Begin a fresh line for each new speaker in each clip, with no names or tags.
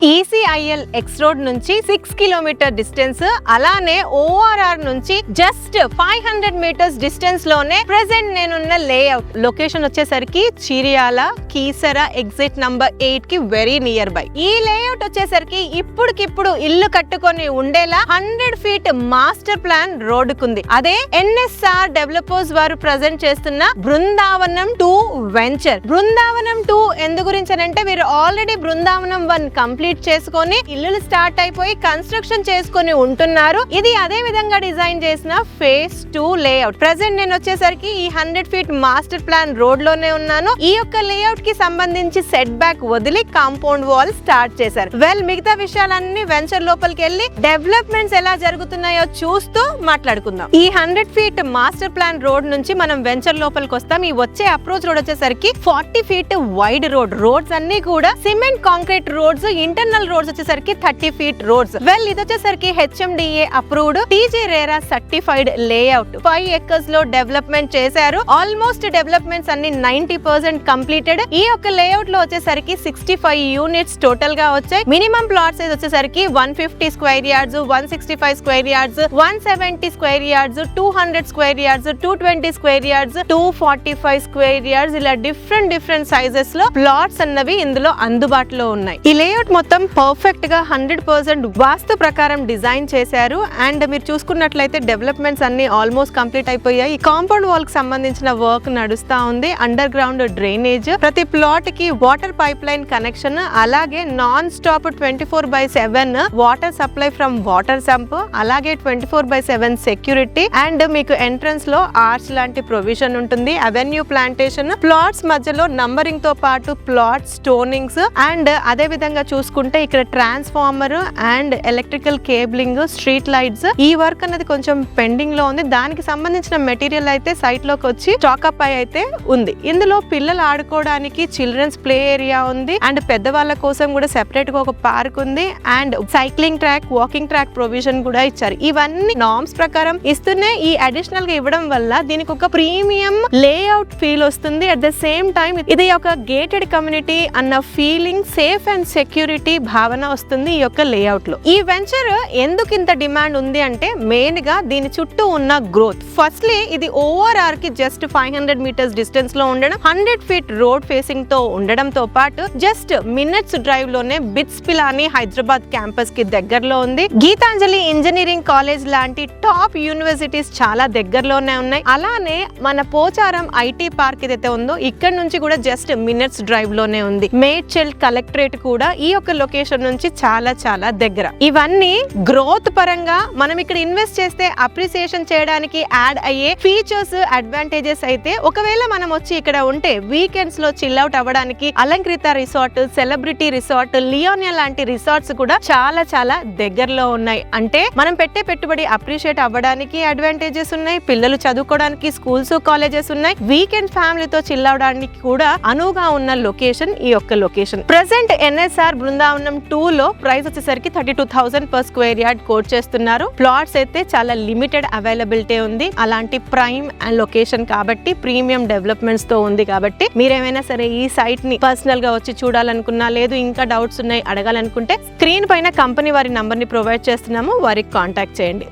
ECIL X road నుంచి 6 kilometre distance, అలానే ORR నుంచి జస్ట్ 500 మీటర్స్ డిస్టెన్స్ లోనే ప్రెసెంట్ నేనున్న లేఅవుట్ లొకేషన్ వచ్చేసరికి చిరియాల కీసర ఎగ్జిట్ నంబర్ 8 కి వెరీ నియర్ బై. ఈ లేఅవుట్ వచ్చేసరికి ఇప్పుడుకిప్పుడు ఇల్లు కట్టుకొని ఉండేలా 100 ఫీట్ మాస్టర్ ప్లాన్ రోడ్డుకుంది. అదే NSR డెవలపర్స్ వారు ప్రెజెంట్ చేస్తున్న బృందావనం 2 వెంచర్. బృందావనం 2 ఎందు గురించి అంటే వీరు ఆల్రెడీ బృందావనం 1 కంప్లీట్ చేసుకొని ఇల్లులు స్టార్ట్ అయిపోయి కన్స్ట్రక్షన్ చేసుకొని ఉంటున్నారు. ఇది అదే విధంగా డిజైన్ చేసిన ఫేజ్ 2 లేఅవుట్. ప్రెసెంట్ నేను వచ్చేసరికి ఈ 100 ఫీట్ మాస్టర్ ప్లాన్ రోడ్ లోనే ఉన్నాను. ఈ యొక్క లేఅవుట్ కి సంబంధించి సెట్ బ్యాక్ వదిలి కాంపౌండ్ వాల్ స్టార్ట్ చేశారు. మిగతా విషయాలన్నీ వెంచర్ లోపలికి వెళ్ళి డెవలప్మెంట్స్ ఎలా జరుగుతున్నాయో చూస్తూ మాట్లాడుకుందాం. ఈ 100 ఫీట్ మాస్టర్ ప్లాన్ రోడ్ నుంచి మనం వెంచర్ లోపలికి వస్తాం. ఈ వచ్చే అప్రోచ్ రోడ్ వచ్చేసరికి 40 ఫీట్ వైడ్ రోడ్స్ అన్ని కూడా cement concrete roads, internal roads వచ్చేసరికి 30 ఫీట్ రోడ్స్. ఇది వచ్చేసరికి HMDA approved TG RERA certified layout. 5 acres లో డెవలప్మెంట్ చేశారు. ఆల్మోస్ట్ డెవలప్మెంట్స్ అన్ని 90% కంప్లీటెడ్. ఈ యొక్క లేఅవుట్ లో వచ్చేసరికి 65 యూనిట్స్ టోటల్ గా వచ్చాయి. మినిమం ప్లాట్ సైజ్ వచ్చేసరికి 150 square yards, 165 square yards, 170 square yards, 200 square yards, 220 square yards, 245 square yards, ఇలా డిఫరెంట్ సైజెస్ లో ప్లాట్స్ అన్నవి ఇందులో అందుబాటులో ఉన్నాయి. ఈ లేఅవుట్ మొత్తం పర్ఫెక్ట్ గా 100% వాస్తు ప్రకారం డిజైన్ చేశారు. అండ్ మీరు చూసుకున్నట్లయితే డెవలప్మెంట్స్ అన్ని ఆల్మోస్ట్ కంప్లీట్ అయిపోయాయి. ఈ కాంపౌండ్ వాల్ కి సంబంధించిన వర్క్ నడుస్తా ఉంది. అండర్ గ్రౌండ్ డ్రైనేజ్, ప్రతి ప్లాట్ కి వాటర్ పైప్ లైన్ కనెక్షన్, అలాగే non stop 24/7 water supply from water sump, అలాగే 24/7 సెక్యూరిటీ. అండ్ మీకు ఎంట్రన్స్ లో ఆర్చ్ లాంటి ప్రొవిజన్ ఉంటుంది. అవెన్యూ ప్లాంటేషన్, ప్లాట్స్ మధ్యలో నంబరింగ్ తో పాటు ప్లాట్ స్టోనింగ్స్, అండ్ అదే విధంగా చూసుకుంటే ఇక్కడ transformer and electrical cabling, street lights, ఈ వర్క్ అనేది కొంచెం పెండింగ్ లో ఉంది. దానికి సంబంధించిన మెటీరియల్ అయితే సైట్ లోకి వచ్చి చాకప్ అయితే ఉంది. ఇందులో పిల్లలు ఆడుకోవడానికి చిల్డ్రన్స్ ప్లే ఏరియా ఉంది. అండ్ పెద్దవాళ్ళ కోసం కూడా సెపరేట్ గా ఒక పార్క్ ఉంది. And cycling track, walking track provision కూడా ఇచ్చారు. ఇవన్నీ నార్మ్స్ ప్రకారం ఇస్తూనే ఈ అడిషనల్ గా ఇవ్వడం వల్ల దీనికి ఒక ప్రీమియం లేఅవుట్ ఫీల్ వస్తుంది. అట్ ద సేమ్ టైం ఇది ఒక గేటెడ్ కమ్యూనిటీ అన్న ఫీలింగ్, సేఫ్ అండ్ సెక్యూరిటీ భావన వస్తుంది ఈ యొక్క లేఅవుట్ లో. ఈ వెంచర్ ఎందుకు ఇంత డిమాండ్ ఉంది అంటే మెయిన్ గా దీని చుట్టూ ఉన్న గ్రోత్. ఫస్ట్లీ ఇది ORR కి జస్ట్ 500 మీటర్స్ డిస్టెన్స్ లో ఉండడం, 100 ఫీట్ రోడ్ ఫేసింగ్ తో ఉండడంతో పాటు జస్ట్ మినిట్స్ డ్రైవ్ లోనే బిట్స్ పిలాని హైదరాబాద్ క్యాంపస్ కి దగ్గరలో ఉంది. గీతాంజలి ఇంజనీరింగ్ కాలేజ్ లాంటి టాప్ యూనివర్సిటీస్ చాలా దగ్గరలోనే ఉన్నాయి. అలానే మన పోచారం IT పార్క్ ఏదైతే ఉందో ఇక్కడ నుంచి కూడా జస్ట్ మినిట్స్ డ్రైవ్ లోనే ఉంది. మేడ్చల్ కలెక్టరేట్ కూడా ఈ యొక్క లొకేషన్ నుంచి చాలా దగ్గర. ఇవన్నీ గ్రోత్ పరంగా మనం ఇక్కడ ఇన్వెస్ట్ చేస్తే అప్రిసియేషన్ చేయడానికి యాడ్ అయ్యే ఫీచర్స్, అడ్వాంటేజెస్ అయితే ఒకవేళ మనం వచ్చి ఇక్కడ ఉంటే వీకెండ్స్ లో చిల్ అవుట్ అవ్వడానికి Alankrita resort, celebrity resort, Leonia లాంటి రిసార్ట్స్ కూడా చాలా దగ్గరలో ఉన్నాయి. అంటే మనం పెట్టే పెట్టుబడి అప్రిషియేట్ అవ్వడానికి అడ్వాంటేజెస్ ఉన్నాయి. పిల్లలు చదువుకోవడానికి స్కూల్స్, కాలేజెస్ ఉన్నాయి. వీకెండ్ ఫ్యామిలీతో చిల్ అవడానికి కూడా అనువుగా ఉన్న లొకేషన్ ఈ యొక్క లొకేషన్. ప్రెసెంట్ NSR బృందావనం 2 లో ప్రైస్ వచ్చేసరికి 32,000 per స్క్వేర్ యార్డ్ కోట్ చేస్తున్నారు. ప్లాట్స్ అయితే చాలా లిమిటెడ్ అవైలబిలిటీ ఉంది. అలాంటి ప్రైమ్ అండ్ లొకేషన్ కాబట్టి, ప్రీమియం డెవలప్మెంట్స్ తో ఉంది కాబట్టి మీరేమైనా సరే ఈ సైట్ ని పర్సనల్ గా వచ్చి చూడాలనుకున్నా, లేదు ఇంకా డౌట్స్ ఉన్నాయి అడగాలనుకుంటే స్క్రీన్ పైన కంపెనీ వారి నంబర్ ని ప్రొవైడ్ చేస్తున్నాము, వారికి కాంటాక్ట్ చేయండి.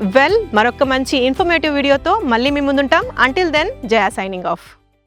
మరొక మంచి ఇన్ఫర్మేటివ్ వీడియోతో మళ్ళీ మీ ముందుంటాం. అంటిల్ దెన్, జయా సైనింగ్ ఆఫ్.